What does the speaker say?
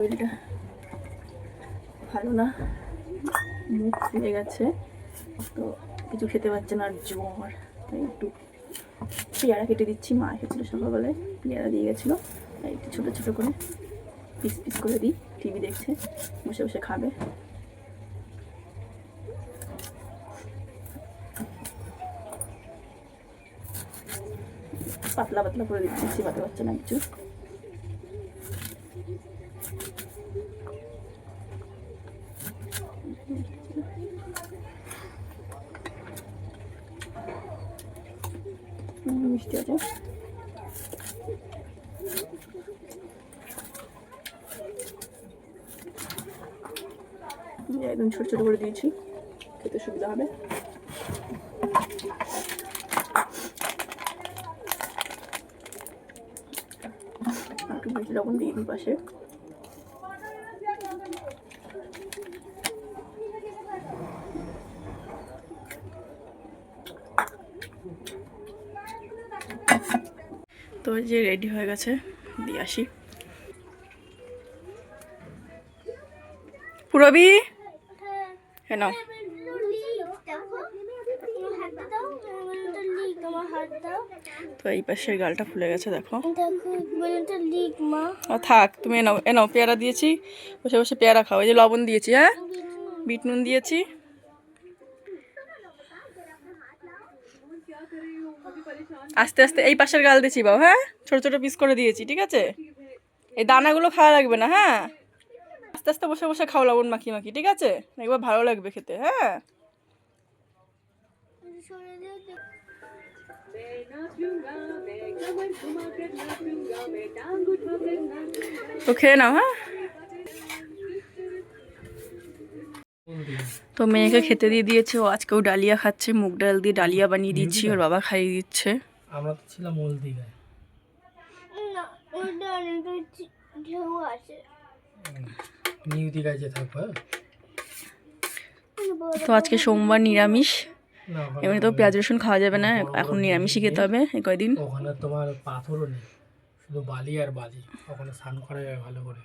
শরীরটা ভালো না, মুখ ফুলে গেছে, তো কিছু খেতে পারছে না আর জ্বর। তাই একটু পেয়ারা কেটে দিচ্ছি। মা এসেছিলো সকালবেলায়, পেয়ারা দিয়ে গেছিলো, তাই একটু ছোটো ছোটো করে পিস পিস করে দিই। টিভি দেখছে, বসে বসে খাবে। পাতলা পাতলা করে দিচ্ছি, চিবাতে পারছে না কিছু। মিষ্টি আছে, একদম ছোট ছোট করে দিয়েছি, খেতে সুবিধা হবে। একটু বিট লবণ দিয়ে দিই পাশে। তো যে রেডি হয়ে গেছে, দিয়ে আসি। পুরবি কেন তো এই পাশের গালটা ফুলে গেছে, দেখো। ও থাক, তুমি এনাও এনাও, পেয়ারা দিয়েছি, বসে বসে পেয়ারা খাও। এই যে লবণ দিয়েছি, হ্যাঁ, বিট নুন দিয়েছি। আস্তে আস্তে এই পাশের গাল দিয়ে চিবাও, হ্যাঁ, ছোট ছোট পিস করে দিয়েছি, ঠিক আছে। এই দানাগুলো খাওয়া লাগবে না, হ্যাঁ, আস্তে আস্তে বসে বসে খাও লবণ মাখিয়ে মাখিয়ে, ঠিক আছে। একবার ভালো লাগবে খেতে, হ্যাঁ। তো খেয়ে নাও, হ্যাঁ। তো মেয়েকে খেতে দিয়ে দিয়েছে, ও আজকেও ডালিয়া খাচ্ছে, মুগ ডাল দিয়ে ডালিয়া বানিয়ে দিচ্ছি, ওর বাবা খাইয়ে দিচ্ছে। আমরা তো ছিলাম ওল দিঘায়, নিউ দিঘায় যে থাকবো। তো আজকে সোমবার, নিরামিষ। এমনি তো পেঁয়াজ রসুন খাওয়া যাবে না, এখন নিরামিষই খেতে হবে এই কয়দিন। ওখানে তোমার পাথরও নেই, শুধু বালি আর বালি, ওখানে স্নান করা যাবে ভালো করে।